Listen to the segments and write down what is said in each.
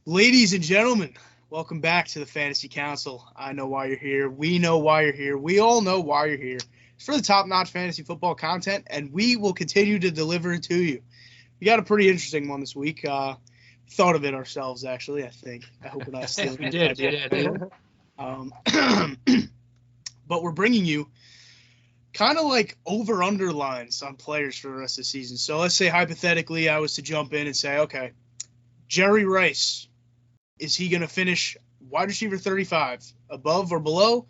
Ladies and gentlemen, welcome back to the Fantasy Council. I know why you're here. We know why you're here. We all know why you're here. It's for the top-notch fantasy football content, and we will continue to deliver it to you. We got a pretty interesting one this week. Thought of it ourselves, actually, I think. I hope we're not stealing We it. did. But we're bringing you kind of like over-under lines on players for the rest of the season. So let's say, hypothetically, I was to jump in and say, okay, Jerry Rice, is he going to finish wide receiver 35, above or below?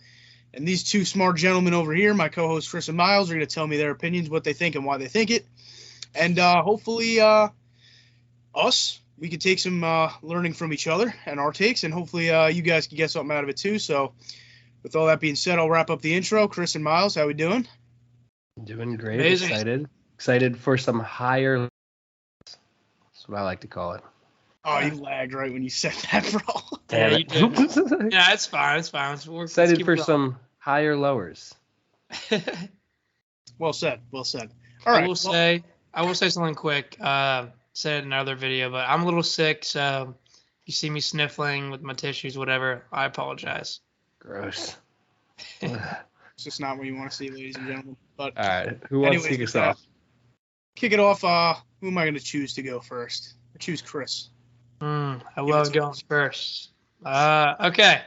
And these two smart gentlemen over here, my co-hosts Chris and Miles, are going to tell me their opinions, what they think and why they think it. And hopefully we can take some learning from each other and our takes, and hopefully you guys can get something out of it too. So with all that being said, I'll wrap up the intro. Chris and Miles, how we doing? Doing great. Amazing. Excited for some higher. That's what I like to call it. Oh, you lagged right when you said that, bro. Damn You did. Yeah, it's fine. Excited for some higher lowers. Well said. All right. I will say something quick. Said it in another video, but I'm a little sick, so if you see me sniffling with my tissues, whatever, I apologize. Gross. It's just not what you want to see, ladies and gentlemen. But All right. Who wants to kick us off? Kick it off. Who am I going to choose to go first? I choose Chris. I love going first. Okay.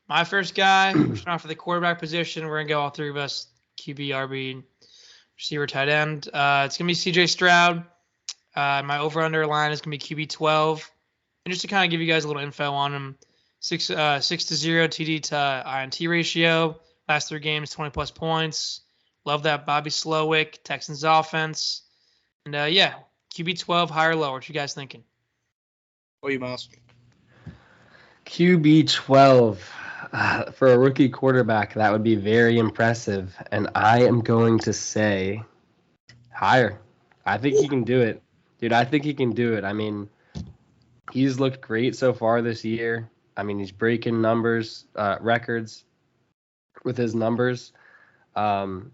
My first guy, we're starting off for the quarterback position. We're going to go all three of us, QB, RB, receiver, tight end. It's going to be CJ Stroud. My over-under line is going to be QB 12. And just to kind of give you guys a little info on him, 6-0 TD to INT ratio. Last 3 games, 20-plus points. Love that Bobby Slowick, Texans offense. And, QB 12, higher or lower. What you guys thinking? What are you, Miles? QB 12. For a rookie quarterback, that would be very impressive. And I am going to say higher. I think he can do it. Dude, I think he can do it. I mean, he's looked great so far this year. I mean, he's breaking records with his numbers. And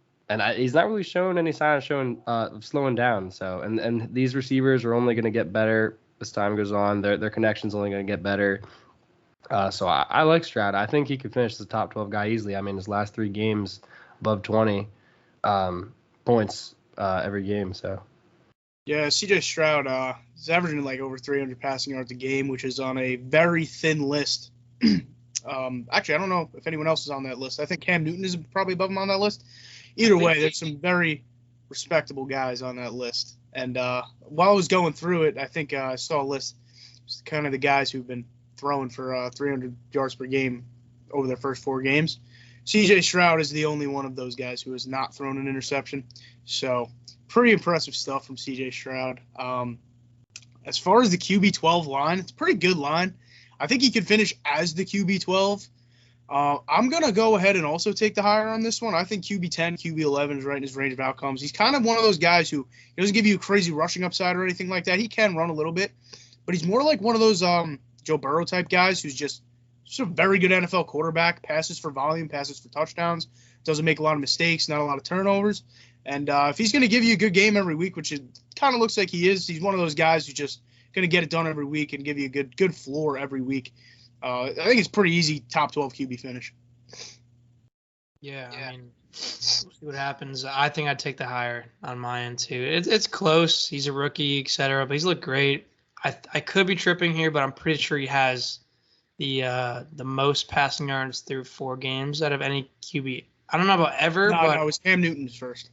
he's not really shown any sign of slowing down. So, and these receivers are only going to get better as time goes on. Their connection's only going to get better. So I like Stroud. I think he could finish as a top 12 guy easily. I mean, his last 3 games above 20 points every game. So. Yeah, CJ Stroud is averaging like over 300 passing yards a game, which is on a very thin list. Actually, I don't know if anyone else is on that list. I think Cam Newton is probably above him on that list. Either way, there's some very respectable guys on that list. And while I was going through it, I think I saw a list. It's kind of the guys who've been throwing for 300 yards per game over their first 4 games. CJ Stroud is the only one of those guys who has not thrown an interception. So pretty impressive stuff from CJ Stroud. As far as the QB 12 line, it's a pretty good line. I think he could finish as the QB 12. I'm going to go ahead and also take the higher on this one. I think QB 10, QB 11 is right in his range of outcomes. He's kind of one of those guys who doesn't give you a crazy rushing upside or anything like that. He can run a little bit, but he's more like one of those Joe Burrow type guys who's just a very good NFL quarterback, passes for volume, passes for touchdowns, doesn't make a lot of mistakes, not a lot of turnovers. And if he's going to give you a good game every week, which it kind of looks like he is, he's one of those guys who's just going to get it done every week and give you a good floor every week. I think it's pretty easy top 12 QB finish. Yeah. I mean, we'll see what happens. I think I'd take the higher on my end too. It's close. He's a rookie, et cetera, but he's looked great. I could be tripping here, but I'm pretty sure he has the most passing yards through 4 games out of any QB. I don't know about ever, but it was Cam Newton's first.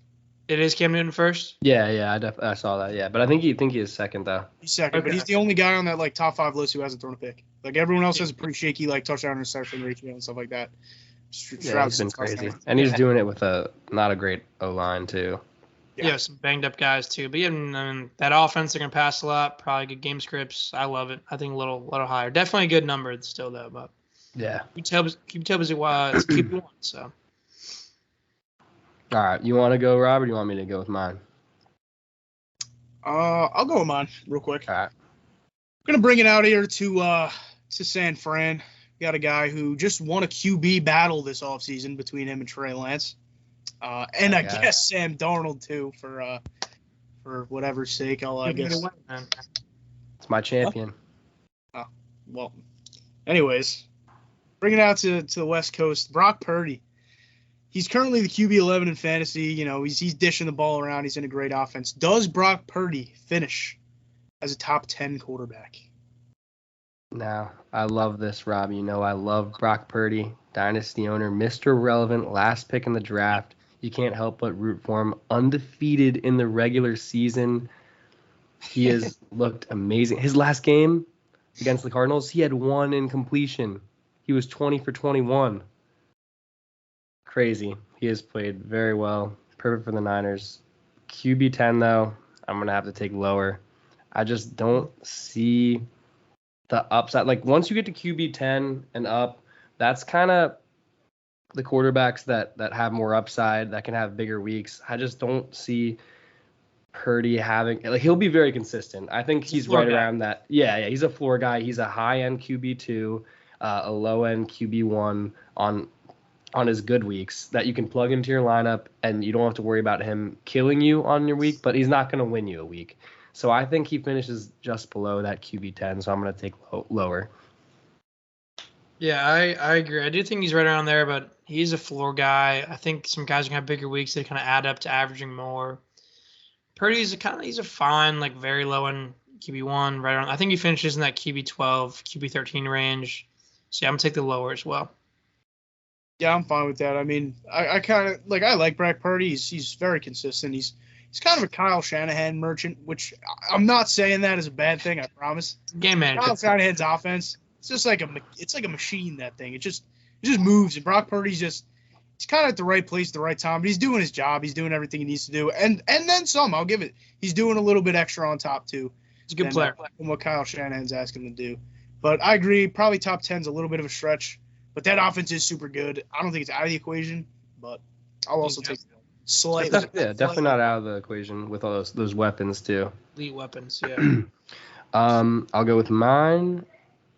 It is Cam Newton first? Yeah, I saw that. Yeah, but I think he is second though. He's second, okay. But he's the only guy on that like top 5 list who hasn't thrown a pick. Like everyone else has a pretty shaky like touchdown interception ratio and stuff like that. He's been crazy, and he's doing it with not a great O-line too. Yeah, some banged up guys too. But yeah, I mean, that offense, they're gonna pass a lot. Probably good game scripts. I love it. I think a little higher. Definitely a good number still though. But yeah, QB is QB1. So. All right, you want to go, Rob, or do you want me to go with mine? I'll go with mine real quick. All right. I'm gonna bring it out here to San Fran. We got a guy who just won a QB battle this offseason between him and Trey Lance. And I guess Sam Darnold too for whatever's sake. I guess it's my champion. well, anyways, bring it out to the West Coast. Brock Purdy. He's currently the QB 11 in fantasy. You know, he's dishing the ball around. He's in a great offense. Does Brock Purdy finish as a top 10 quarterback? Now, I love this, Rob. You know I love Brock Purdy, dynasty owner, Mr. Relevant, last pick in the draft. You can't help but root for him. Undefeated in the regular season. He has looked amazing. His last game against the Cardinals, he had 1 incompletion. He was 20 for 21. Crazy. He has played very well. Perfect for the Niners. QB 10, though, I'm going to have to take lower. I just don't see the upside. Like, once you get to QB 10 and up, that's kind of the quarterbacks that have more upside, that can have bigger weeks. I just don't see Purdy having, like, he'll be very consistent. I think he's right around that. Yeah, he's a floor guy. He's a high-end QB2, a low-end QB1 on his good weeks that you can plug into your lineup, and you don't have to worry about him killing you on your week, but he's not going to win you a week. So I think he finishes just below that QB 10, so I'm going to take lower. Yeah, I agree. I do think he's right around there, but he's a floor guy. I think some guys can have bigger weeks. They kind of add up to averaging more. Purdy's he's a fine, like, very low end QB1, right around. I think he finishes in that QB 12, QB 13 range. So yeah, I'm going to take the lower as well. Yeah, I'm fine with that. I mean, I kind of like, I like Brock Purdy. He's very consistent. He's kind of a Kyle Shanahan merchant, which I'm not saying that is a bad thing. I promise. Game manager. Kyle Shanahan's offense, it's just like a machine. That thing, it just moves. And Brock Purdy's he's kind of at the right place at the right time. But he's doing his job. He's doing everything he needs to do, and then some. I'll give it. He's doing a little bit extra on top too. He's a good player. From what Kyle Shanahan's asking him to do. But I agree. Probably top 10's a little bit of a stretch. But that offense is super good. I don't think it's out of the equation, but I'll also take slightly. Definitely not out of the equation with all those weapons too. Elite weapons, yeah. I'll go with mine,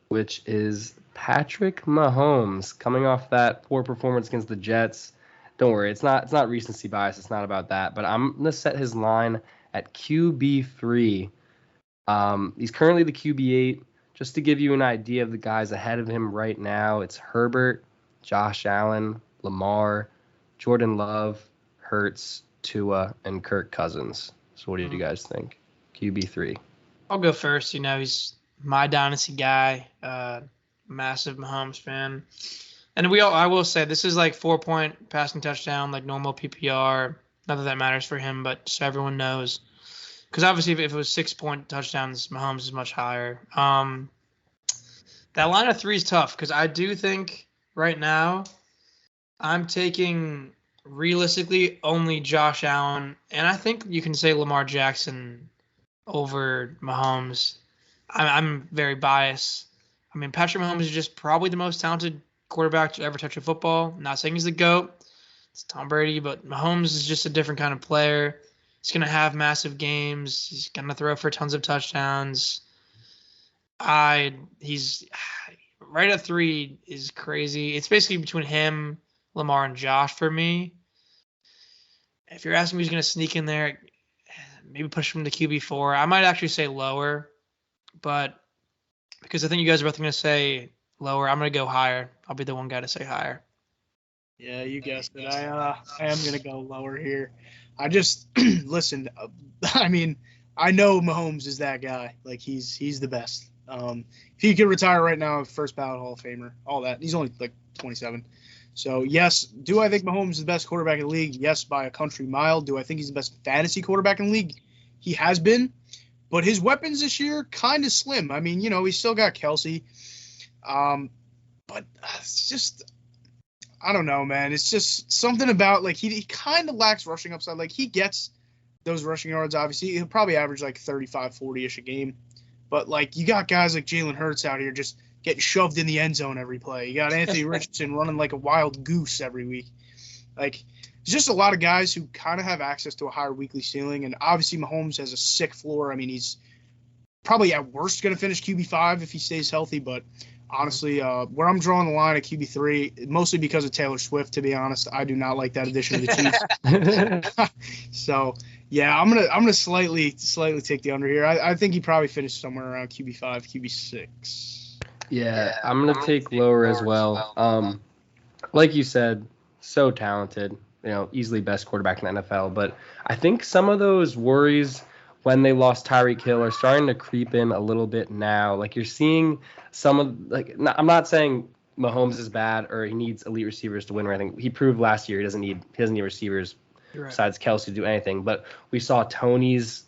which is Patrick Mahomes, coming off that poor performance against the Jets. Don't worry, it's not recency bias. It's not about that. But I'm gonna set his line at QB3. He's currently the QB8. Just to give you an idea of the guys ahead of him right now, it's Herbert, Josh Allen, Lamar, Jordan Love, Hurts, Tua, and Kirk Cousins. So what do you guys think? QB3. I'll go first. You know, he's my dynasty guy, massive Mahomes fan. And I will say, this is like 4-point passing touchdown, like normal PPR. Not that matters for him, but so everyone knows. Because obviously, if it was 6-point touchdowns, Mahomes is much higher. That line of 3 is tough because I do think right now I'm taking realistically only Josh Allen, and I think you can say Lamar Jackson over Mahomes. I'm very biased. I mean, Patrick Mahomes is just probably the most talented quarterback to ever touch a football. I'm not saying he's the GOAT. It's Tom Brady, but Mahomes is just a different kind of player. He's going to have massive games. He's going to throw for tons of touchdowns. He's right at 3 is crazy. It's basically between him, Lamar, and Josh for me. If you're asking me who's going to sneak in there, maybe push him to QB4. I might actually say lower, but because I think you guys are both going to say lower, I'm going to go higher. I'll be the one guy to say higher. Yeah, you guessed it. I am going to go lower here. I just listen. I mean, I know Mahomes is that guy. Like, he's the best. If he could retire right now, first ballot Hall of Famer, all that. He's only like 27. So yes, do I think Mahomes is the best quarterback in the league? Yes, by a country mile. Do I think he's the best fantasy quarterback in the league? He has been, but his weapons this year kind of slim. I mean, you know, he's still got Kelsey, but it's just. I don't know, man. It's just something about, like, he kind of lacks rushing upside. Like, he gets those rushing yards, obviously. He'll probably average, like, 35, 40-ish a game. But, like, you got guys like Jalen Hurts out here just getting shoved in the end zone every play. You got Anthony Richardson running like a wild goose every week. Like, there's just a lot of guys who kind of have access to a higher weekly ceiling. And, obviously, Mahomes has a sick floor. I mean, he's probably at worst going to finish QB5 if he stays healthy. But, honestly, where I'm drawing the line at QB3, mostly because of Taylor Swift, to be honest. I do not like that addition to the Chiefs. So, yeah, I'm gonna slightly take the under here. I think he probably finished somewhere around QB5, QB6. Yeah, I'm gonna take lower as well. Like you said, so talented, easily best quarterback in the NFL. But I think some of those worries when they lost Tyreek Hill are starting to creep in a little bit now. Like you're seeing some of I'm not saying Mahomes is bad or he needs elite receivers to win or anything. He proved last year he doesn't need receivers besides Kelsey to do anything. But we saw Tony's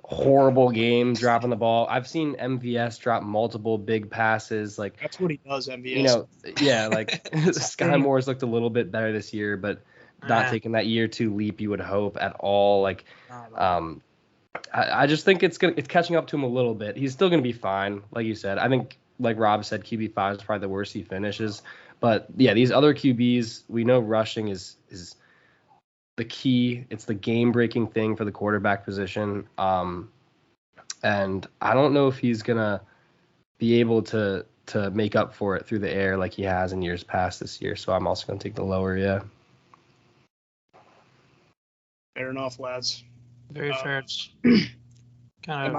horrible game dropping the ball. I've seen MVS drop multiple big passes. Like that's what he does, MVS. Yeah, like Sky Moore's looked a little bit better this year, but not taking that year 2 leap you would hope at all. Like, I just think it's catching up to him a little bit. He's still gonna be fine, like you said. I think, like Rob said, QB5 is probably the worst he finishes. But yeah, these other QBs, we know rushing is the key. It's the game-breaking thing for the quarterback position. And I don't know if he's gonna be able to make up for it through the air like he has in years past this year. So I'm also gonna take the lower. Yeah. Fair enough, lads. Very fair. Am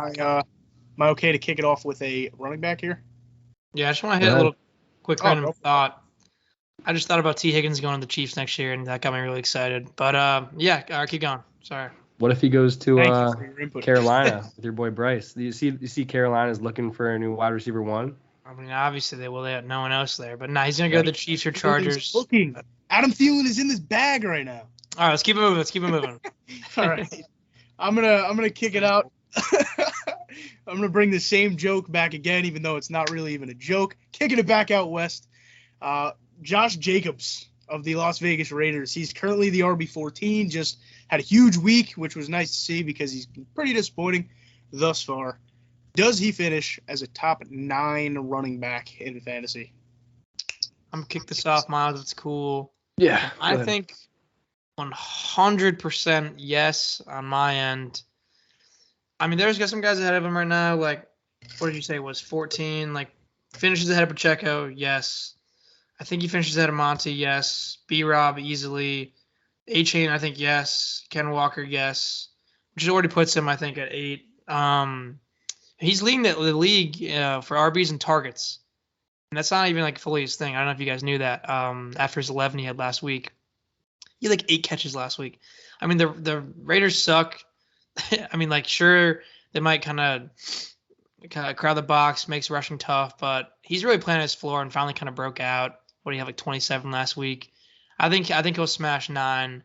I okay to kick it off with a running back here? Yeah, I just want to hit a little quick random thought. I just thought about T. Higgins going to the Chiefs next year, and that got me really excited. But yeah, keep going. Sorry. What if he goes to Carolina with your boy Bryce? Do you see Carolina's looking for a new wide receiver 1? I mean, obviously they have no one else there, but he's gonna go to the Chiefs or Chargers. Looking. Adam Thielen is in this bag right now. All right, let's keep it moving. All right, I'm gonna kick it out. I'm gonna bring the same joke back again, even though it's not really even a joke. Kicking it back out west. Josh Jacobs of the Las Vegas Raiders. He's currently the RB14. Just had a huge week, which was nice to see because he's been pretty disappointing thus far. Does he finish as a top 9 running back in fantasy? I'm going to kick this off, Miles. It's cool. Yeah. I think 100% yes on my end. I mean, there's got some guys ahead of him right now. Like, what did you say was 14? Like, finishes ahead of Pacheco, yes. I think he finishes ahead of Monty, yes. B-Rob, easily. A-Chain, I think, yes. Ken Walker, yes. Which already puts him, I think, at 8. He's leading the league for RBs and targets. And that's not even, like, fully his thing. I don't know if you guys knew that. After his 11 he had last week. He had, like, 8 catches last week. I mean, the Raiders suck. I mean, like, sure, they might kind of crowd the box, makes rushing tough, but he's really playing his floor and finally kind of broke out. What do you have, like 27 last week? I think he'll smash 9.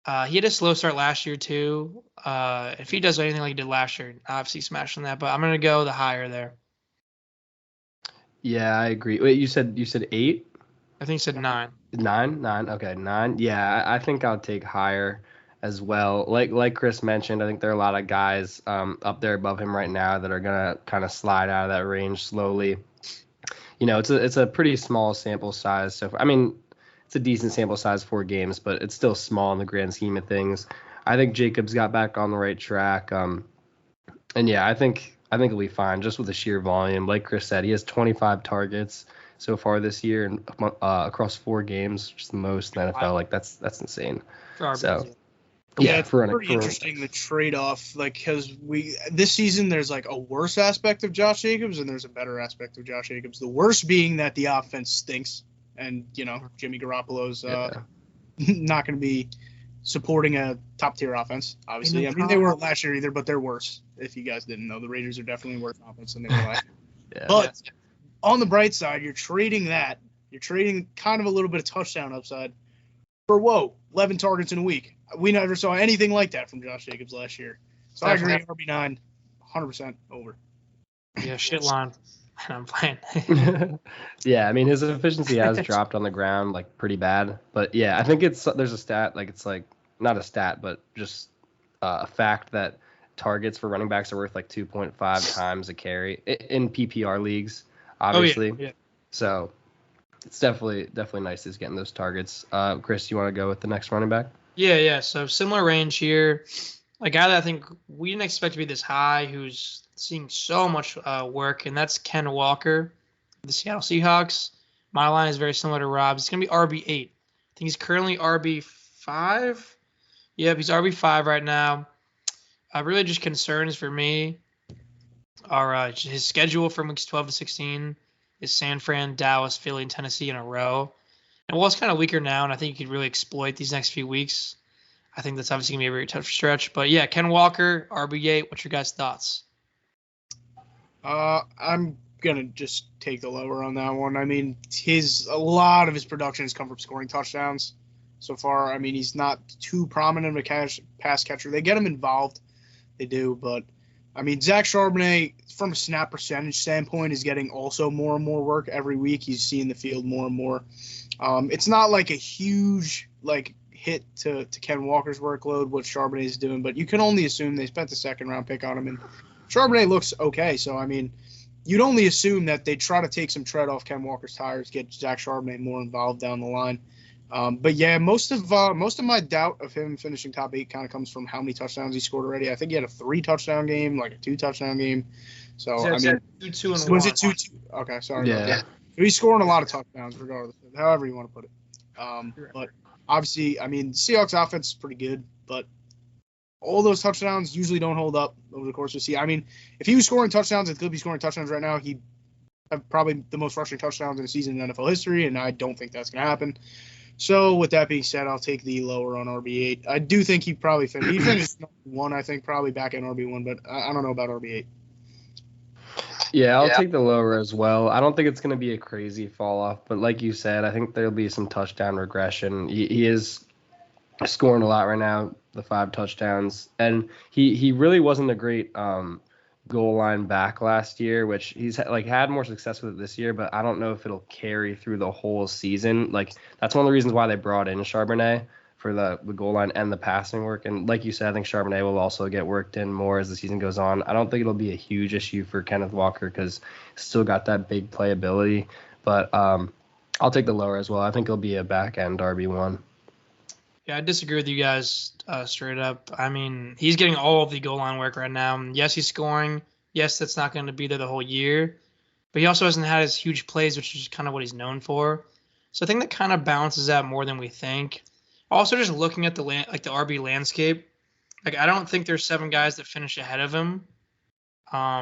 He had a slow start last year too. If he does anything like he did last year, obviously smashing that. But I'm gonna go the higher there. Yeah, I agree. Wait, you said 8? I think you said 9. 9. Okay, 9. Yeah, I think I'll take higher as well. Like Chris mentioned, I think there are a lot of guys up there above him right now that are gonna kind of slide out of that range slowly. It's a pretty small sample size. So I mean, it's a decent sample size, 4 games, but it's still small in the grand scheme of things. I think Jacobs got back on the right track. And yeah, I think he'll be fine just with the sheer volume. Like Chris said, he has 25 targets so far this year and across 4 games, which is the most in the NFL. Like that's insane. So. Yeah, it's pretty interesting, the trade-off, like, because this season there's like a worse aspect of Josh Jacobs and there's a better aspect of Josh Jacobs. The worst being that the offense stinks, and Jimmy Garoppolo's not going to be supporting a top-tier offense. Obviously, I mean they weren't last year either, but they're worse. If you guys didn't know, the Raiders are definitely worse offense than they were last year. But on the bright side, you're trading kind of a little bit of touchdown upside for 11 targets in a week. We never saw anything like that from Josh Jacobs last year. So definitely. I agree, RB9, 100% over. Yeah, shit line. I'm playing. Yeah, I mean, his efficiency has dropped on the ground, like, pretty bad. But, yeah, I think there's a stat, like, it's, like, not a stat, but just a fact that targets for running backs are worth, like, 2.5 times a carry in PPR leagues, obviously. Oh, yeah. So it's definitely nice he's getting those targets. Chris, you want to go with the next running back? Yeah. So similar range here. A guy that I think we didn't expect to be this high, who's seeing so much work, and that's Ken Walker, the Seattle Seahawks. My line is very similar to Rob's. It's going to be RB8. I think he's currently RB5. Yep, he's RB5 right now. Really just concerns for me are his schedule from weeks 12 to 16 is San Fran, Dallas, Philly, and Tennessee in a row. And while it's kind of weaker now, and I think you could really exploit these next few weeks, I think that's obviously going to be a very tough stretch. But yeah, Ken Walker, RB8, what's your guys' thoughts? I'm going to just take the lower on that one. I mean, a lot of his production has come from scoring touchdowns so far. I mean, he's not too prominent of a pass catcher. They get him involved. They do, but I mean, Zach Charbonnet, from a snap percentage standpoint, is getting also more and more work every week. He's seeing the field more and more. It's not like a huge hit to Ken Walker's workload what Charbonnet is doing, but you can only assume they spent the second-round pick on him, and Charbonnet looks okay. So I mean, you'd only assume that they try to take some tread off Ken Walker's tires, get Zach Charbonnet more involved down the line. But yeah, most of my doubt of him finishing top 8 kind of comes from how many touchdowns he scored already. I think he had a 3-touchdown game, like a 2-touchdown game. So I mean, 2-2 and was it 2-2? Okay, sorry. Yeah. About that. He's scoring a lot of touchdowns, regardless, however you want to put it. But obviously, I mean, Seahawks offense is pretty good, but all those touchdowns usually don't hold up over the course of the season. I mean, if he was scoring touchdowns and could be scoring touchdowns right now, he'd have probably the most rushing touchdowns in a season in NFL history, and I don't think that's going to happen. So with that being said, I'll take the lower on RB8. I do think he probably finished. He finished one, I think, probably back in RB1, but I don't know about RB8. Yeah, I'll take the lower as well. I don't think it's going to be a crazy fall off, but like you said, I think there'll be some touchdown regression. He is scoring a lot right now, the 5 touchdowns, and he really wasn't a great goal line back last year, which he's had more success with it this year, but I don't know if it'll carry through the whole season. That's one of the reasons why they brought in Charbonnet for the goal line and the passing work. And like you said, I think Charbonnet will also get worked in more as the season goes on. I don't think it'll be a huge issue for Kenneth Walker because he's still got that big playability, but I'll take the lower as well. I think it'll be a back end RB1. Yeah, I disagree with you guys straight up. I mean, he's getting all of the goal line work right now. Yes, he's scoring. Yes, that's not going to be there the whole year. But he also hasn't had his huge plays, which is kind of what he's known for. So I think that kind of balances out more than we think. Also, just looking at the RB landscape, I don't think there's 7 guys that finish ahead of him. I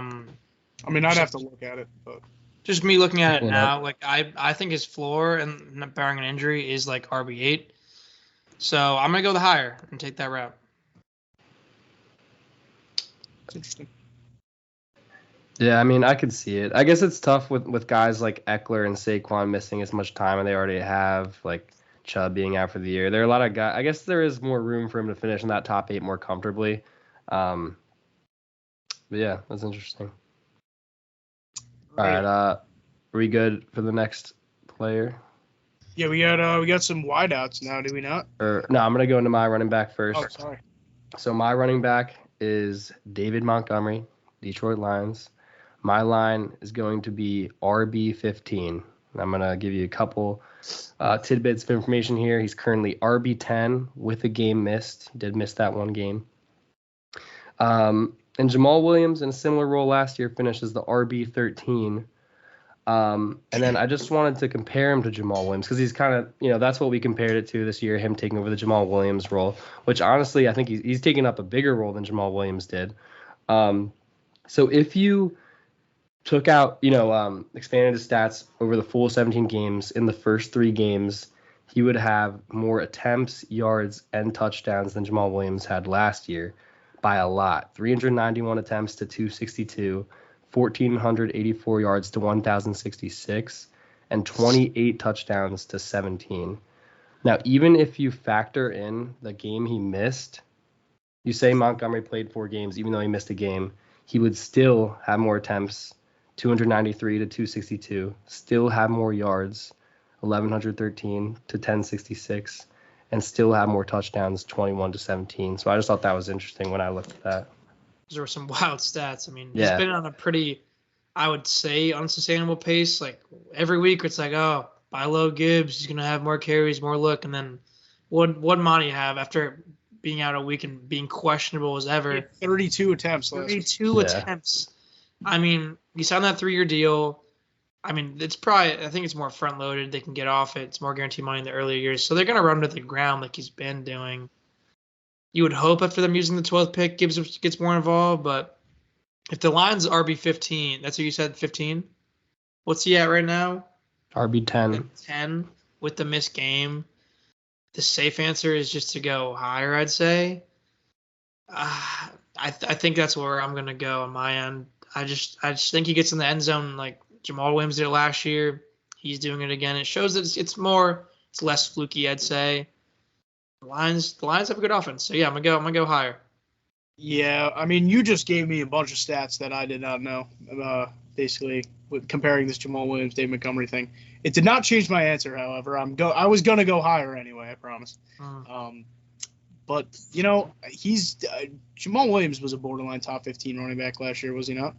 mean, I'd have to look at it, but just me looking at it now, I think his floor, and barring an injury, is RB8. So I'm going to go the higher and take that route. It's interesting. Yeah, I mean, I could see it. I guess it's tough with guys like Eckler and Saquon missing as much time, and they already have, Chubb being out for the year. There are a lot of guys. I guess there is more room for him to finish in that top 8 more comfortably. But yeah, that's interesting. All right, are we good for the next player? Yeah, we got some wideouts now, do we not? No, I'm gonna go into my running back first. Oh, sorry. So my running back is David Montgomery, Detroit Lions. My line is going to be RB15. I'm gonna give you a couple tidbits of information here. He's currently RB10 with a game missed. He did miss that one game. And Jamal Williams, in a similar role last year, finishes the RB13. And then I just wanted to compare him to Jamal Williams because he's kind of, that's what we compared it to this year, him taking over the Jamal Williams role, which honestly, I think he's taking up a bigger role than Jamal Williams did. So if you took out, expanded his stats over the full 17 games, in the first 3 games, he would have more attempts, yards, and touchdowns than Jamal Williams had last year by a lot. 391 attempts to 262. 1,484 yards to 1,066, and 28 touchdowns to 17. Now, even if you factor in the game he missed, you say Montgomery played 4 games, even though he missed a game, he would still have more attempts, 293 to 262, still have more yards, 1,113 to 1,066, and still have more touchdowns, 21 to 17. So I just thought that was interesting when I looked at that. There were some wild stats. I mean, he's been on a pretty, I would say, unsustainable pace. Every week, it's buy low Gibbs. He's going to have more carries, more look. And then what Monty have after being out a week and being questionable as ever? 32 attempts. 32 attempts. I mean, he signed that 3-year deal. I mean, it's probably, I think it's more front loaded. They can get off it. It's more guaranteed money in the earlier years. So they're going to run to the ground like he's been doing. You would hope after them using the 12th pick, Gibbs gets more involved, but if the Lions RB15, that's what you said, 15? What's he at right now? RB10. 10 with the missed game. The safe answer is just to go higher, I'd say. I think that's where I'm gonna go on my end. I just think he gets in the end zone like Jamal Williams did last year. He's doing it again. It shows that it's less fluky, I'd say. The Lions have a good offense, so yeah, I'm gonna go higher. Yeah, I mean, you just gave me a bunch of stats that I did not know. Basically, with comparing this Jamal Williams, Dave Montgomery thing, it did not change my answer. However, I was gonna go higher anyway. I promise. But Jamal Williams was a borderline top 15 running back last year, was he not?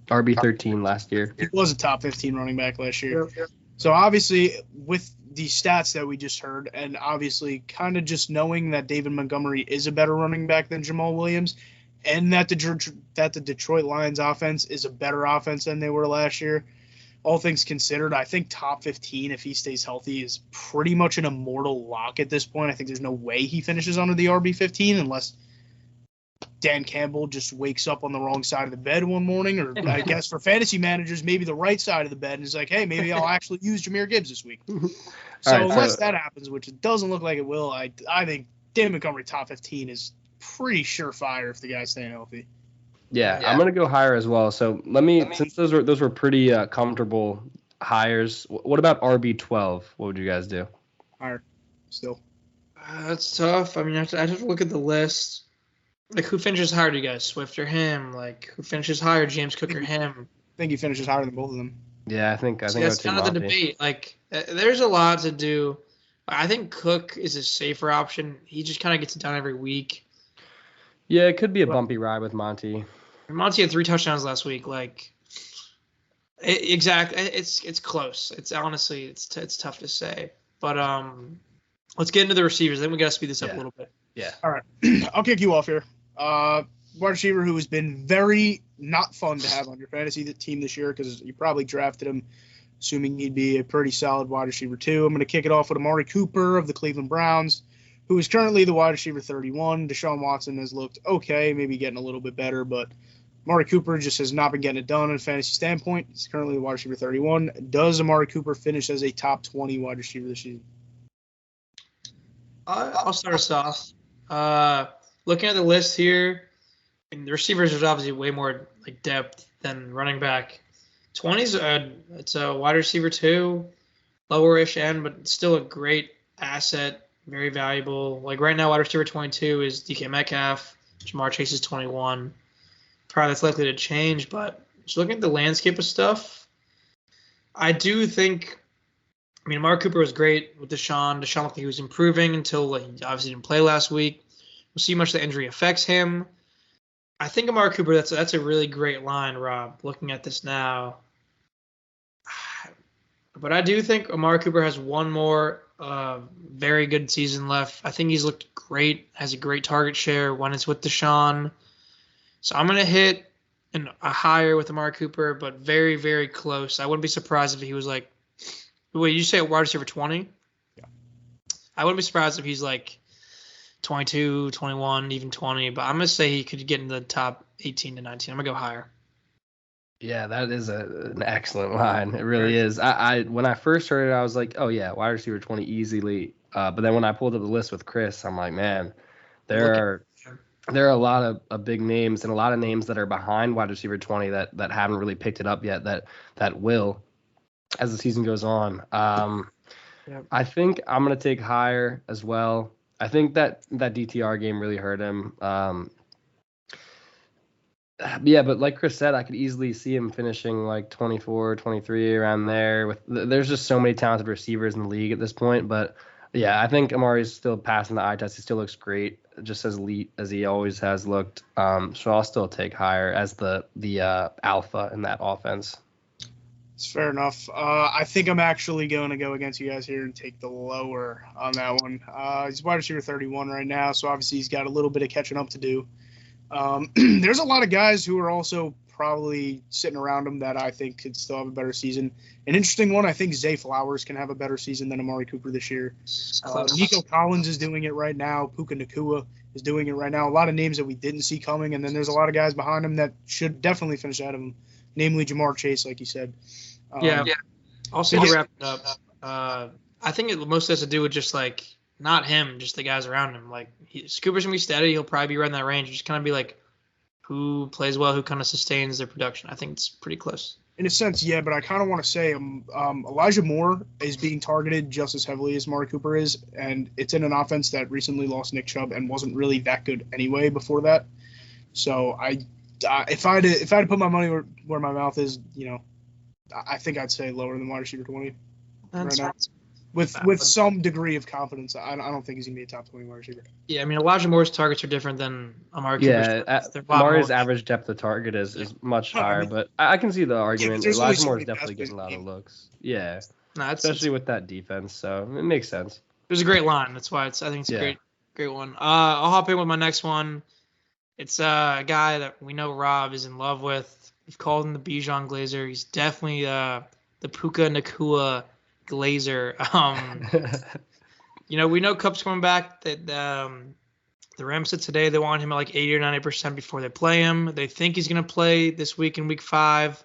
RB13 last year. He was a top 15 running back last year. Yeah. So obviously, with the stats that we just heard, and obviously kind of just knowing that David Montgomery is a better running back than Jamal Williams, and that the Detroit Lions offense is a better offense than they were last year, all things considered, I think top 15, if he stays healthy, is pretty much an immortal lock at this point. I think there's no way he finishes under the RB15 unless Dan Campbell just wakes up on the wrong side of the bed one morning, or I guess for fantasy managers, maybe the right side of the bed, and is like, hey, maybe I'll actually use Jahmyr Gibbs this week. Unless that happens, which it doesn't look like it will, I think David Montgomery top 15 is pretty surefire if the guy's staying healthy. Yeah, I'm gonna go higher as well. So since those were pretty comfortable hires. What about RB12? What would you guys do? Higher, still. That's tough. I mean, I have to look at the list. Like, who finishes higher, you guys? Swift or him? Like, who finishes higher, James Cook or him? I think he finishes higher than both of them. Yeah, I think that's kind of the debate. Like, there's a lot to do. I think Cook is a safer option. He just kind of gets it done every week. Yeah, it could be a bumpy ride with Monty. Monty had 3 touchdowns last week. Like, exactly, it's close. It's honestly, it's tough to say. But let's get into the receivers. Then we got to speed this up a little bit. Yeah. All right, I'll kick you off here. Wide receiver who has been very not fun to have on your fantasy team this year because you probably drafted him assuming he'd be a pretty solid wide receiver too. I'm going to kick it off with Amari Cooper of the Cleveland Browns, who is currently the wide receiver 31. Deshaun Watson has looked okay, maybe getting a little bit better, but Amari Cooper just has not been getting it done on a fantasy standpoint. He's currently the wide receiver 31. Does Amari Cooper finish as a top 20 wide receiver this season? I'll start us off. Looking at the list here, and the receivers is obviously way more like depth than running back. 20s, it's a wide receiver 2, lower-ish end, but still a great asset, very valuable. Like right now, wide receiver 22 is DK Metcalf. Jamar Chase is 21. Probably that's likely to change, but just looking at the landscape of stuff, I do think, I mean, Amari Cooper was great with Deshaun. Deshaun looked like he was improving until he obviously didn't play last week. We'll see how much the injury affects him. I think Amari Cooper, that's a really great line, Rob, looking at this now. But I do think Amari Cooper has one more very good season left. I think he's looked great, has a great target share when it's with Deshaun. So I'm going to hit a higher with Amari Cooper, but very, very close. I wouldn't be surprised if he was like, wait, you say wide receiver 20? Yeah. I wouldn't be surprised if he's like 22, 21, even 20, but I'm going to say he could get in the top 18 to 19. I'm going to go higher. Yeah, that is an excellent line. It really is. I when I first heard it, I was like, oh, yeah, wide receiver 20 easily. But then when I pulled up the list with Chris, I'm like, man, there are a lot of big names and a lot of names that are behind wide receiver 20 that haven't really picked it up yet that will as the season goes on. I think I'm going to take higher as well. I think that DTR game really hurt him. Yeah, but like Chris said, I could easily see him finishing like 24, 23 around there. There's just so many talented receivers in the league at this point. But yeah, I think Amari's still passing the eye test. He still looks great, just as elite as he always has looked. So I'll still take higher as the alpha in that offense. It's fair enough. I think I'm actually going to go against you guys here and take the lower on that one. He's wide receiver 31 right now, so obviously he's got a little bit of catching up to do. There's a lot of guys who are also probably sitting around him that I think could still have a better season. An interesting one, I think Zay Flowers can have a better season than Amari Cooper this year. Nico Collins is doing it right now. Puka Nacua is doing it right now. A lot of names that we didn't see coming, and then there's a lot of guys behind him that should definitely finish ahead of him, namely Jamar Chase, like you said. Yeah. Also, to wrap it up, I think it mostly has to do with just like not him, just the guys around him. Like Cooper's gonna be steady. He'll probably be right in that range. Just kind of be like who plays well, who kind of sustains their production. I think it's pretty close. In a sense, yeah, but I kind of want to say Elijah Moore is being targeted just as heavily as Amari Cooper is, and it's in an offense that recently lost Nick Chubb and wasn't really that good anyway before that. So if I had to put my money where my mouth is, I think I'd say lower than wide receiver 20 right now. With some degree of confidence. I don't think he's going to be a top 20 wide receiver. Yeah, I mean, Elijah Moore's targets are different than Amari Cooper's. Yeah, Amari's average depth of target is much higher, but I can see the argument. Elijah Moore is definitely getting a lot of looks. Yeah, especially with that defense, so it makes sense. It was a great line. That's why I think it's a great one. I'll hop in with my next one. It's a guy that we know Rob is in love with. We've called him the Bijan Glazer. He's definitely the Puka Nacua Glazer. We know Cup's coming back. That the Rams said today they want him at like 80 or 90% before they play him. They think he's going to play this week in week 5.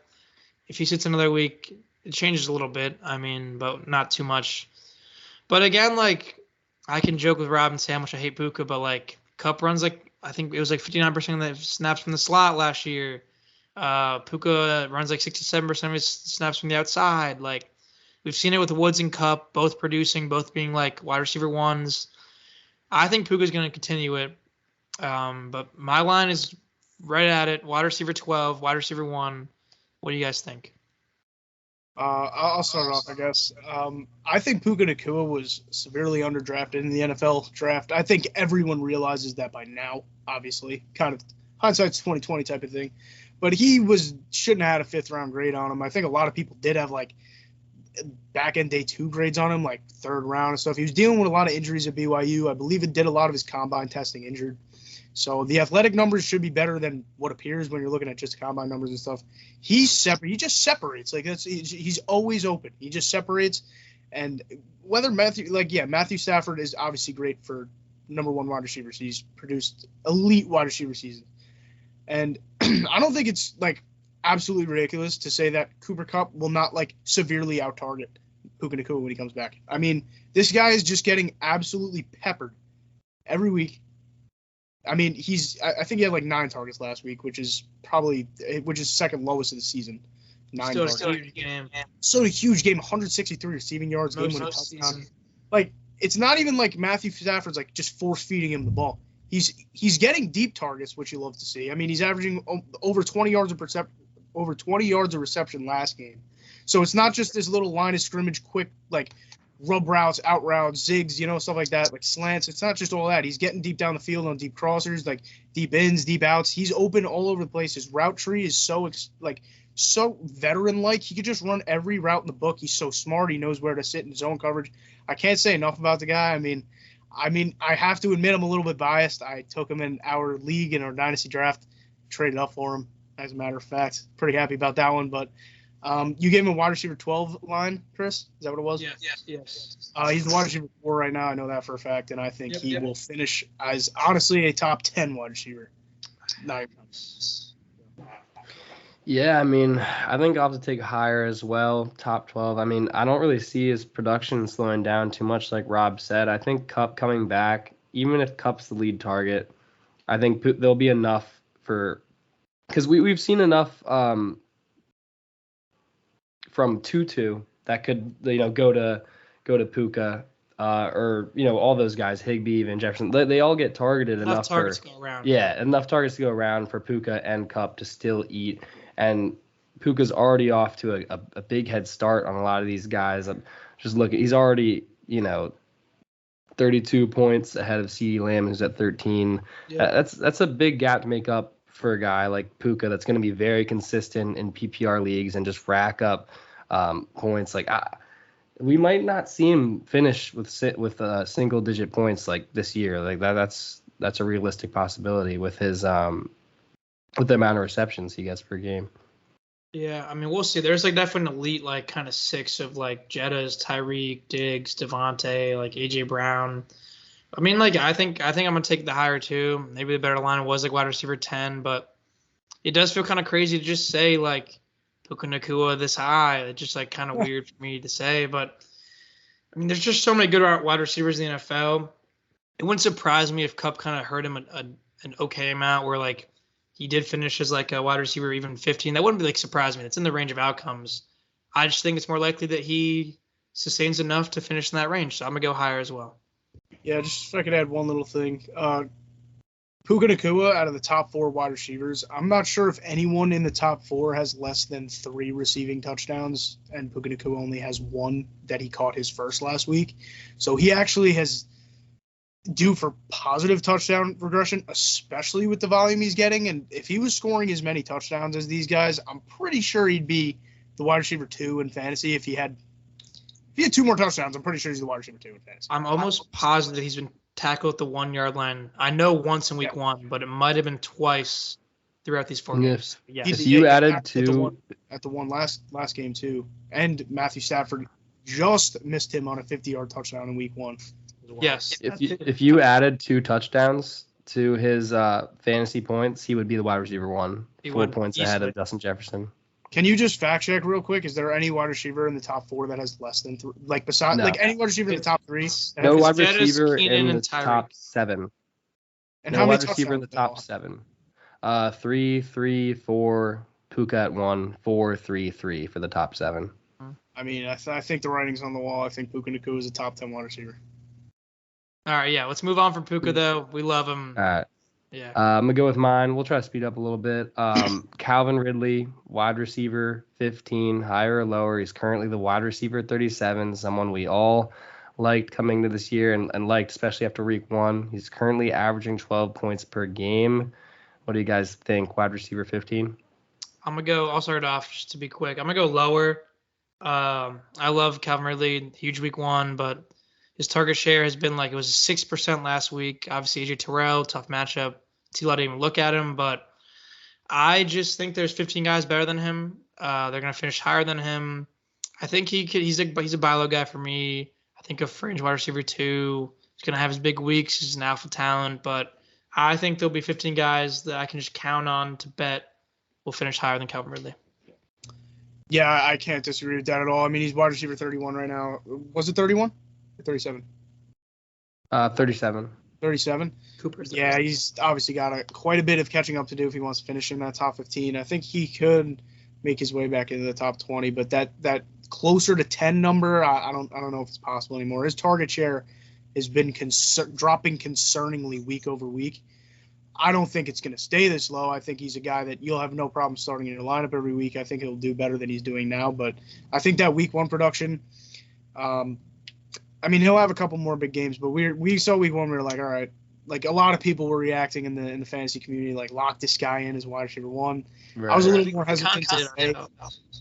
If he sits another week, it changes a little bit. I mean, but not too much. But again, like I can joke with Rob and say how much I hate Puka, but like Cup runs like I think it was like 59% of the snaps from the slot last year. Puka runs like 67% of his snaps from the outside. Like we've seen it with Woods and Cup, both producing, both being like wide receiver 1s. I think Puka's going to continue it. But my line is right at it. Wide receiver 12, wide receiver 1. What do you guys think? I'll start off, I guess. I think Puka Nacua was severely underdrafted in the NFL draft. I think everyone realizes that by now, obviously. Kind of hindsight's 2020 type of thing. But he shouldn't have had a 5th-round grade on him. I think a lot of people did have, like, back-end day 2 grades on him, like 3rd round and stuff. He was dealing with a lot of injuries at BYU. I believe it did a lot of his combine testing injured. So the athletic numbers should be better than what appears when you're looking at just combine numbers and stuff. He just separates. Like he's always open. He just separates. And whether Matthew Stafford is obviously great for number 1 wide receivers. He's produced elite wide receiver season. And I don't think it's like absolutely ridiculous to say that Cooper Kupp will not like severely out-target Puka Nacua when he comes back. I mean, this guy is just getting absolutely peppered every week. I mean, I think he had like 9 targets last week, which is second lowest of the season. 9 targets. Still a huge game. So a huge game, 163 receiving yards, game winning touchdown. Like it's not even like Matthew Stafford's like just force feeding him the ball. He's getting deep targets, which you love to see. I mean, he's averaging over 20 yards of reception last game. So it's not just this little line of scrimmage, quick like rub routes, out routes, zigs, stuff like that, like slants. It's not just all that. He's getting deep down the field on deep crossers, like deep ins, deep outs. He's open all over the place. His route tree is so veteran-like. He could just run every route in the book. He's so smart. He knows where to sit in zone coverage. I can't say enough about the guy. I mean, I have to admit I'm a little bit biased. I took him in our league in our dynasty draft, traded up for him, as a matter of fact. Pretty happy about that one, but you gave him a wide receiver 12 line, Chris? Is that what it was? Yes. He's the wide receiver 4 right now. I know that for a fact, and I think he will finish as, honestly, a top 10 wide receiver. Yeah, I mean, I think I'll have to take higher as well, top 12. I mean, I don't really see his production slowing down too much like Rob said. I think Kupp coming back, even if Kupp's the lead target, I think there'll be enough for – because we've seen enough from Tutu that could, go to Puka or, all those guys, Higbee, even Jefferson. They all get targeted enough targets to go around. Yeah, enough targets to go around for Puka and Kupp to still eat. And Puka's already off to a big head start on a lot of these guys. I'm just looking. He's already, 32 points ahead of CeeDee Lamb, who's at 13. Yeah. That's a big gap to make up for a guy like Puka that's going to be very consistent in PPR leagues and just rack up points. Like we might not see him finish with single-digit points like this year. Like that's a realistic possibility with his with the amount of receptions he gets per game. Yeah, I mean, we'll see. There's like definitely an elite like kind of 6 of like Jettas, Tyreek, Diggs, Devontae, like AJ Brown. I mean, like I think I'm gonna take the higher 2. Maybe the better line was like wide receiver 10, but it does feel kind of crazy to just say like Puka Nacua this high. It's just like kind of weird for me to say, but I mean, there's just so many good wide receivers in the NFL. It wouldn't surprise me if Kupp kind of hurt him an okay amount where like he did finish as like a wide receiver even 15. That wouldn't be like surprise me. It's in the range of outcomes. I just think it's more likely that he sustains enough to finish in that range. So I'm gonna go higher as well. Yeah, just if I could add one little thing. Puka Nacua, out of the top 4 wide receivers, I'm not sure if anyone in the top 4 has less than 3 receiving touchdowns, and Puka Nacua only has 1 that he caught his first last week. So he actually has due for positive touchdown regression, especially with the volume he's getting. And if he was scoring as many touchdowns as these guys, I'm pretty sure he'd be the wide receiver 2 in fantasy. If he had 2 more touchdowns, I'm pretty sure he's the wide receiver 2 in fantasy. I'm almost positive he's been tackled at the 1-yard line. I know once in week 1, but it might have been twice throughout these 4 games. Yeah, if you added 2 at the one last game too, and Matthew Stafford just missed him on a 50-yard touchdown in week 1. Well. Yes. If you added 2 touchdowns to his fantasy points, he would be the wide receiver 1, 4 points ahead of Justin Jefferson. Can you just fact check real quick? Is there any wide receiver in the top 4 that has less than 3? Like besides, like any wide receiver in the top 3? No wide receiver in the top 7. And no how many wide receiver in the top 7? 3, 3, 4. Puka at 1, 4, 3, 3 for the top 7. I mean, I think the writing's on the wall. I think Puka Nacua is a top 10 wide receiver. All right, yeah. Let's move on from Puka though. We love him. All right. Yeah. I'm going to go with mine. We'll try to speed up a little bit. Calvin Ridley, wide receiver 15, higher or lower. He's currently the wide receiver 37, someone we all liked coming to this year and liked, especially after week 1. He's currently averaging 12 points per game. What do you guys think? Wide receiver 15? I'll start off just to be quick. I'm going to go lower. I love Calvin Ridley, huge week 1, but his target share has been like it was 6% last week. Obviously, AJ Terrell, tough matchup. T-Law didn't even look at him, but I just think there's 15 guys better than him. They're going to finish higher than him. I think he's a buy low guy for me. I think a fringe wide receiver 2. He's going to have his big weeks. He's an alpha talent, but I think there'll be 15 guys that I can just count on to bet will finish higher than Calvin Ridley. Yeah, I can't disagree with that at all. I mean, he's wide receiver 31 right now. Was it 31 or 37? 37. 37? Cooper's yeah, he's obviously got quite a bit of catching up to do if he wants to finish in that top 15. I think he could make his way back into the top 20, but that closer to 10 number, I don't know if it's possible anymore. His target share has been dropping concerningly week over week. I don't think it's going to stay this low. I think he's a guy that you'll have no problem starting in your lineup every week. I think he'll do better than he's doing now, but I think that week 1 production, I mean, he'll have a couple more big games, but we saw week 1, we were like, all right, like a lot of people were reacting in the fantasy community, like lock this guy in as wide receiver 1. Right. I was a little more hesitant to say.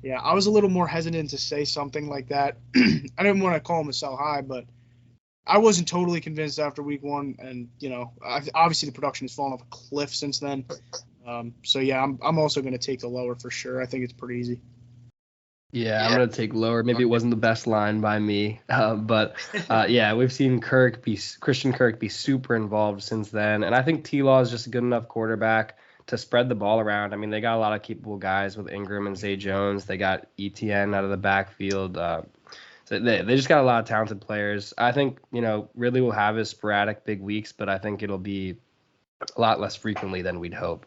Yeah, I was a little more hesitant to say something like that. I didn't want to call him a sell high, but I wasn't totally convinced after week 1, and obviously the production has fallen off a cliff since then. So yeah, I'm also going to take the lower for sure. I think it's pretty easy. Yeah, I'm going to take lower. Maybe it wasn't the best line by me, but yeah, we've seen Christian Kirk be super involved since then, and I think T-Law is just a good enough quarterback to spread the ball around. I mean, they got a lot of capable guys with Ingram and Zay Jones. They got ETN out of the backfield. So they just got a lot of talented players. I think, Ridley will have his sporadic big weeks, but I think it'll be a lot less frequently than we'd hope.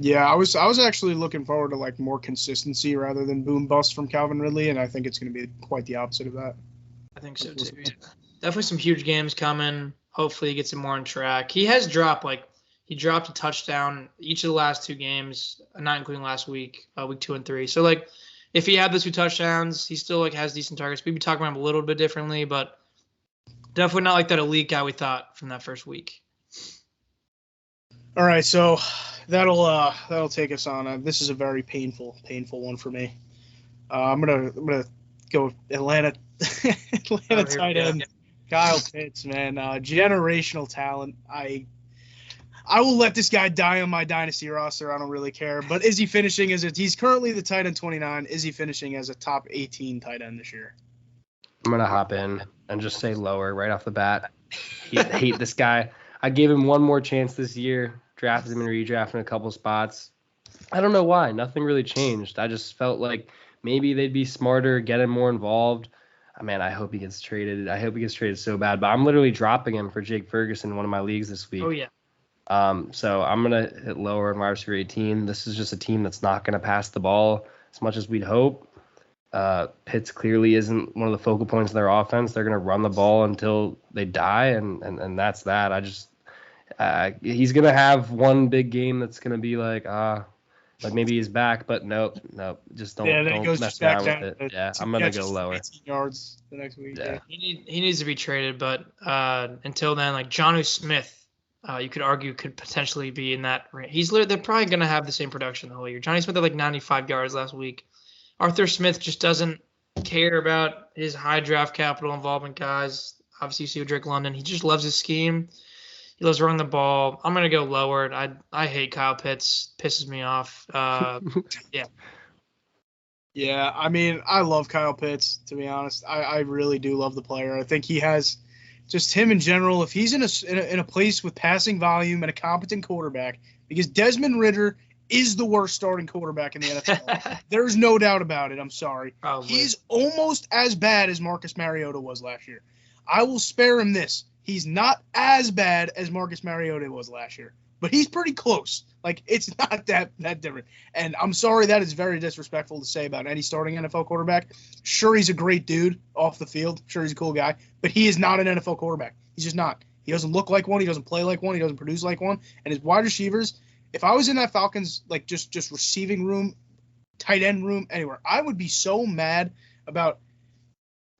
Yeah, I was actually looking forward to like more consistency rather than boom bust from Calvin Ridley, and I think it's going to be quite the opposite of that. I think so too. Yeah. Definitely some huge games coming. Hopefully he gets it more on track. He has dropped he dropped a touchdown each of the last 2 games, not including last week, week 2 and 3. So if he had those 2 touchdowns, he still has decent targets. We'd be talking about him a little bit differently, but definitely not like that elite guy we thought from that first week. All right, so that'll take us on. This is a very painful one for me. I'm gonna go Atlanta tight end Kyle Pitts, man, generational talent. I will let this guy die on my dynasty roster. I don't really care. But is he finishing he's currently the tight end 29? Is he finishing as a top 18 tight end this year? I'm gonna hop in and just say lower right off the bat. Hate this guy. I gave him one more chance this year. Drafted him in redraft in a couple spots. I don't know why. Nothing really changed. I just felt like maybe they'd be smarter, get him more involved. Man, I hope he gets traded. I hope he gets traded so bad. But I'm literally dropping him for Jake Ferguson in one of my leagues this week. Oh, yeah. So I'm going to hit lower in wide receiver 18. This is just a team that's not going to pass the ball as much as we'd hope. Pitts clearly isn't one of the focal points of their offense. They're going to run the ball until they die, and that's that. He's going to have one big game that's going to be like maybe he's back, but nope. Just don't mess around with it. Yeah, I'm going to go lower. 18 yards the next week. Yeah. He needs to be traded, but until then, like Jonnu Smith, you could argue could potentially be in that range. They're probably going to have the same production the whole year. Johnny Smith had like 95 yards last week. Arthur Smith just doesn't care about his high draft capital involvement guys. Obviously, you see with Drake London. He just loves his scheme. He loves running the ball. I'm going to go lower. I hate Kyle Pitts. Pisses me off. Yeah. Yeah, I mean, I love Kyle Pitts, to be honest. I really do love the player. I think he has just him in general. If he's in a place with passing volume and a competent quarterback, because Desmond Ridder is the worst starting quarterback in the NFL. There's no doubt about it. I'm sorry. Probably. He's almost as bad as Marcus Mariota was last year. I will spare him this. He's not as bad as Marcus Mariota was last year, but he's pretty close. Like, it's not that different. And I'm sorry, that is very disrespectful to say about any starting NFL quarterback. Sure, he's a great dude off the field. Sure, he's a cool guy, but he is not an NFL quarterback. He's just not. He doesn't look like one. He doesn't play like one. He doesn't produce like one. And his wide receivers, if I was in that Falcons, like just receiving room, tight end room, anywhere, I would be so mad about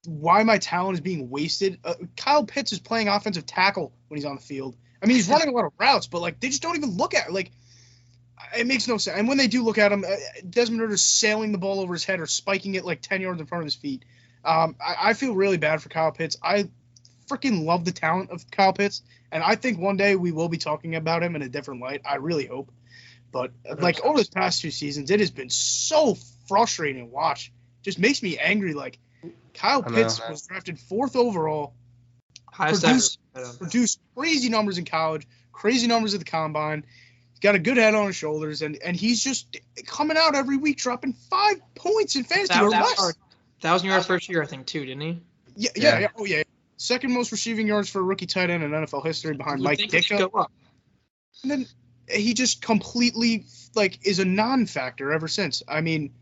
why my talent is being wasted. Kyle Pitts is playing offensive tackle when he's on the field. I mean, he's running a lot of routes, but like they just don't even look at it. Like, it makes no sense. And when they do look at him, Desmond Ridder's sailing the ball over his head or spiking it like 10 yards in front of his feet. I feel really bad for Kyle Pitts. I freaking love the talent of Kyle Pitts, and I think one day we will be talking about him in a different light. I really hope. But like over the past 2 seasons, it has been so frustrating to watch. Just makes me angry. Like, Kyle Pitts was drafted 4th overall, produced crazy numbers in college, crazy numbers at the combine. He's got a good head on his shoulders, and he's just coming out every week dropping 5 points in fantasy or less. 1,000 yards first year, I think, too, didn't he? Yeah. Oh, yeah. Second most receiving yards for a rookie tight end in NFL history behind Mike Ditka. And then he just completely, like, is a non-factor ever since. I mean,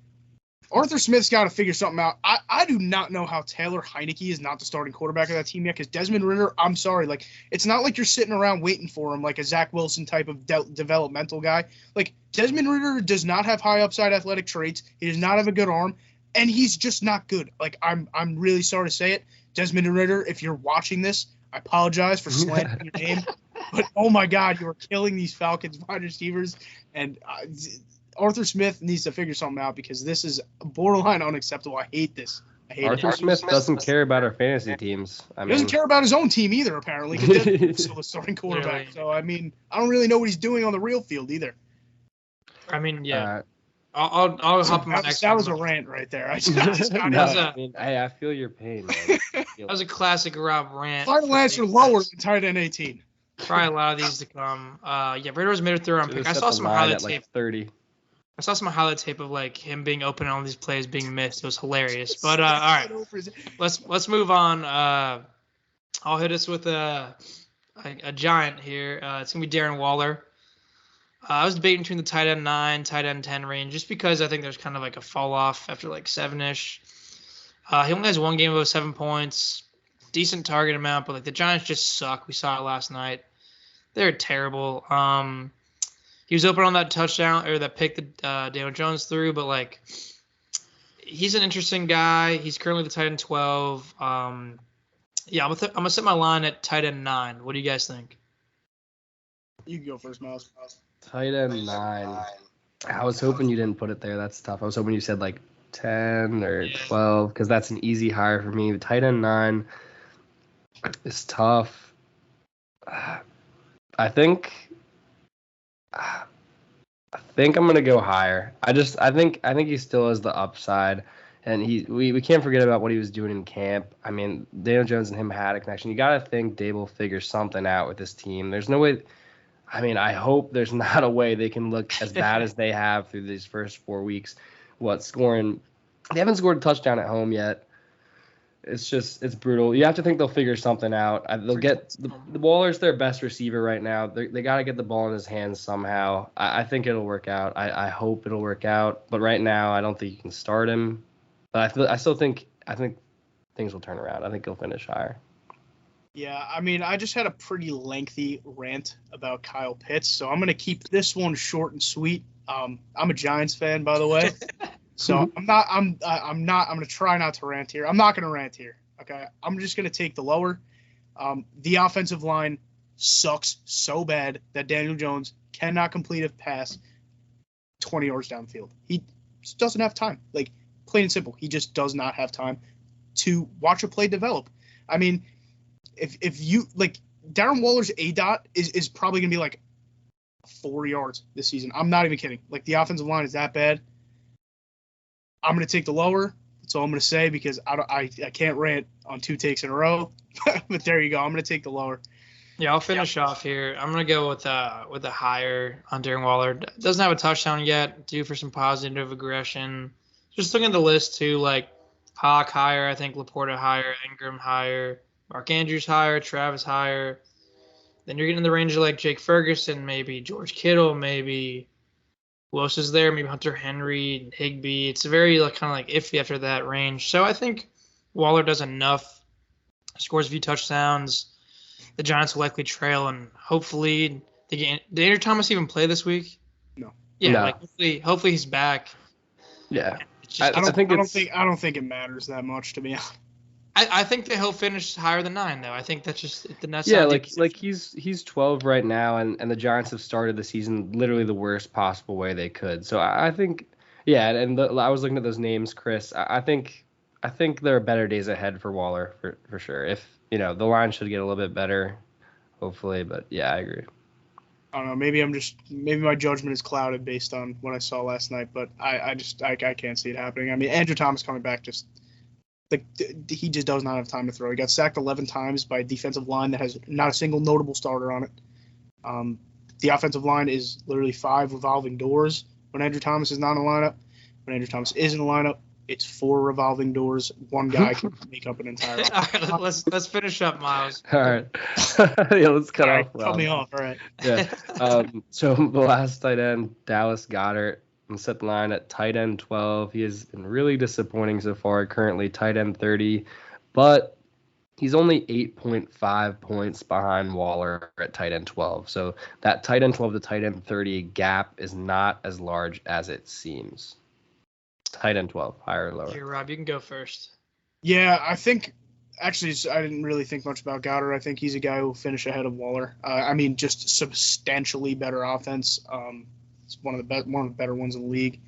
Arthur Smith's got to figure something out. I do not know how Taylor Heineke is not the starting quarterback of that team yet, because Desmond Ridder, I'm sorry, like, it's not like you're sitting around waiting for him like a Zach Wilson type of developmental guy. Like, Desmond Ridder does not have high upside athletic traits. He does not have a good arm, and he's just not good. Like, I'm really sorry to say it. Desmond Ridder, if you're watching this, I apologize for slandering your name, but oh my God, you are killing these Falcons wide receivers, and Arthur Smith needs to figure something out, because this is borderline unacceptable. I hate this. Arthur Smith doesn't care about our fantasy teams. He doesn't care about his own team either, apparently, because he's still the starting quarterback. Really? So, I mean, I don't really know what he's doing on the real field either. I mean, yeah. I'll hop on my next. That was a rant right there. I feel your pain, man. That was a classic Rob rant. Final answer lower than tight end 18. Probably a lot of these to come. Ridder was made a 3rd round pick. I saw some highlight tape. 30. I saw some highlight tape of like him being open and all these plays being missed. It was hilarious. But all right, let's move on. I'll hit us with a giant here. It's gonna be Darren Waller. I was debating between the tight end 9, tight end 10 range, just because I think there's kind of like a fall off after like 7-ish. He only has one game of 7 points, decent target amount, but like the Giants just suck. We saw it last night. They're terrible. He was open on that touchdown or that pick that Daniel Jones threw, but like he's an interesting guy. He's currently the tight end 12. I'm gonna set my line at tight end 9. What do you guys think? You can go first, Miles. Tight end 9. I was hoping you didn't put it there. That's tough. I was hoping you said like 10 or 12, because that's an easy hire for me. Tight end 9 is tough. I think I'm gonna go higher. I think he still has the upside, and we can't forget about what he was doing in camp. I mean, Daniel Jones and him had a connection. You gotta think Dable figures something out with this team. There's no way. I mean, I hope there's not a way they can look as bad as they have through these first 4 weeks. They haven't scored a touchdown at home yet. It's brutal. You have to think they'll figure something out. They'll get the Waller's their best receiver right now. They got to get the ball in his hands somehow. I think it'll work out. I hope it'll work out. But right now, I don't think you can start him. But I think things will turn around. I think he'll finish higher. Yeah, I mean, I just had a pretty lengthy rant about Kyle Pitts, so I'm gonna keep this one short and sweet. I'm a Giants fan, by the way. So I'm gonna try not to rant here. I'm not gonna rant here. Okay. I'm just gonna take the lower. The offensive line sucks so bad that Daniel Jones cannot complete a pass 20 yards downfield. He just doesn't have time. Like, plain and simple, he just does not have time to watch a play develop. I mean, if you like, Darren Waller's ADOT is probably gonna be like 4 yards this season. I'm not even kidding. Like, the offensive line is that bad. I'm going to take the lower. That's all I'm going to say, because I can't rant on 2 takes in a row. But there you go. I'm going to take the lower. Yeah, I'll finish off here. I'm going to go with a higher on Darren Waller. Doesn't have a touchdown yet. Due for some positive aggression. Just looking at the list too, like Hawk higher, I think Laporta higher, Ingram higher, Mark Andrews higher, Travis higher. Then you're getting in the range of like Jake Ferguson, maybe George Kittle, maybe. Who else is there? Maybe Hunter Henry, Higbee. It's very kind of like iffy after that range. So I think Waller does enough, scores a few touchdowns. The Giants will likely trail, and hopefully did Andrew Thomas even play this week? No. Yeah, No. hopefully he's back. Yeah. I don't think it matters that much, to be honest. I think that he'll finish higher than 9, though. I think that's just the next. Yeah, like he's 12 right now, and the Giants have started the season literally the worst possible way they could. So I think, yeah, and I was looking at those names, Chris. I think there are better days ahead for Waller for sure. If the line should get a little bit better, hopefully. But yeah, I agree. I don't know. Maybe my judgment is clouded based on what I saw last night, but I can't see it happening. I mean, Andrew Thomas coming back he just does not have time to throw. He got sacked 11 times by a defensive line that has not a single notable starter on it. The offensive line is literally 5 revolving doors when Andrew Thomas is not in the lineup. When Andrew Thomas is in the lineup, it's 4 revolving doors. One guy can make up an entire All right, let's finish up, Miles. All right. Yeah, let's cut off. Cut me off. All right. Yeah. So the last tight end, Dallas Goedert, and set the line at tight end 12. He has been really disappointing so far, currently tight end 30, but he's only 8.5 points behind Waller at tight end 12. So that tight end 12 to tight end 30 gap is not as large as it seems. Tight end 12, higher or lower? Here, Rob, you can go first. Yeah, I think actually I didn't really think much about Goddard. I think he's a guy who will finish ahead of Waller. I mean, just substantially better offense. It's one of the better ones in the league.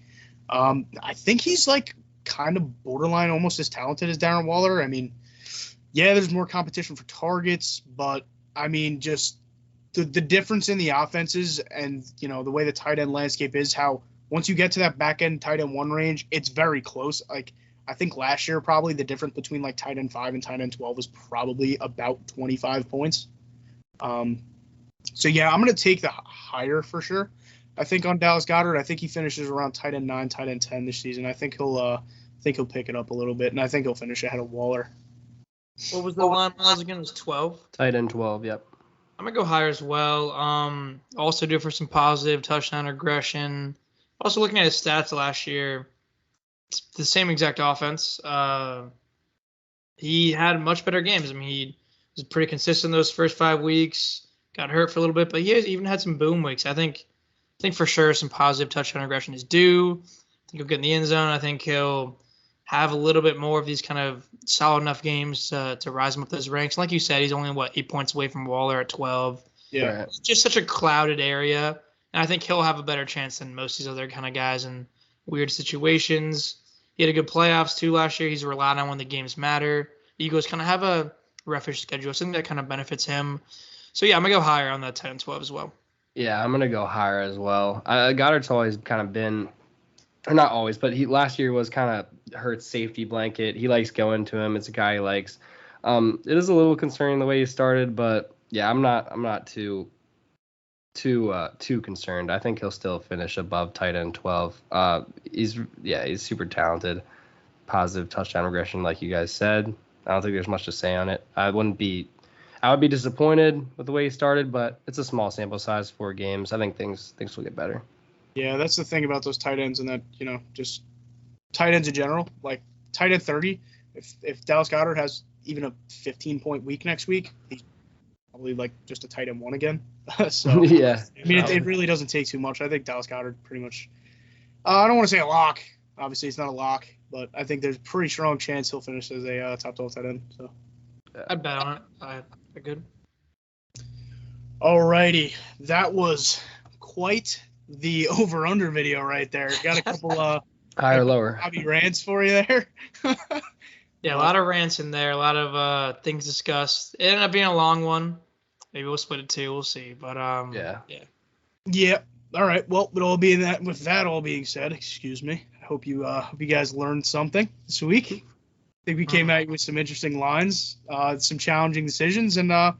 I think he's like kind of borderline almost as talented as Darren Waller. I mean, yeah, there's more competition for targets, but I mean, just the difference in the offenses and, the way the tight end landscape is, how once you get to that back end tight end 1 range, it's very close. Like, I think last year probably the difference between like tight end 5 and tight end 12 was probably about 25 points. So yeah, I'm going to take the higher for sure. I think on Dallas Goedert, I think he finishes around tight end 9, tight end 10 this season. I think he'll pick it up a little bit, and I think he'll finish ahead of Waller. What was the line, Miles, again? It was 12? Tight end 12, yep. I'm going to go higher as well. Also due for some positive touchdown regression. Also looking at his stats last year, it's the same exact offense. He had much better games. I mean, he was pretty consistent those first 5 weeks. Got hurt for a little bit, but he has even had some boom weeks. I think for sure some positive touchdown regression is due. I think he'll get in the end zone. I think he'll have a little bit more of these kind of solid enough games to rise him up those ranks. Like you said, he's only, 8 points away from Waller at 12. Yeah. It's just such a clouded area. And I think he'll have a better chance than most of these other kind of guys in weird situations. He had a good playoffs, too, last year. He's relied on when the games matter. Eagles kind of have a roughish schedule, so I think that kind of benefits him. So, yeah, I'm going to go higher on that 10 and 12 as well. Yeah, I'm going to go higher as well. Goddard's always kind of been, or not always, but last year was kind of Hurts' safety blanket. He likes going to him. It's a guy he likes. It is a little concerning the way he started, but, yeah, I'm not too too concerned. I think he'll still finish above tight end 12. He's super talented. Positive touchdown regression, like you guys said. I don't think there's much to say on it. I would be disappointed with the way he started, but it's a small sample size, 4 games. I think things will get better. Yeah, that's the thing about those tight ends, and that just tight ends in general. Like tight end 30, if Dallas Goedert has even a 15-point week next week, he's probably like just a tight end 1 again. So yeah, I mean, it really doesn't take too much. I think Dallas Goedert pretty much. I don't want to say a lock. Obviously, it's not a lock, but I think there's a pretty strong chance he'll finish as a top 12 tight end. So I'd bet on it. I good. Alrighty, that was quite the over/under video right there. Got a couple higher, lower. Hobby rants for you there. Yeah, a lot of rants in there. A lot of things discussed. It ended up being a long one. Maybe we'll split it 2. We'll see. But Yeah. All right. Well, with that all being said, excuse me. I hope you guys learned something this week. I think we came at you with some interesting lines, some challenging decisions, and I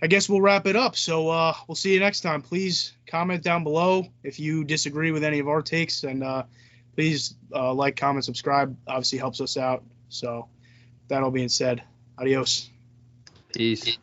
guess we'll wrap it up. So we'll see you next time. Please comment down below if you disagree with any of our takes, and please like, comment, subscribe. Obviously helps us out. So that all being said, adios. Peace.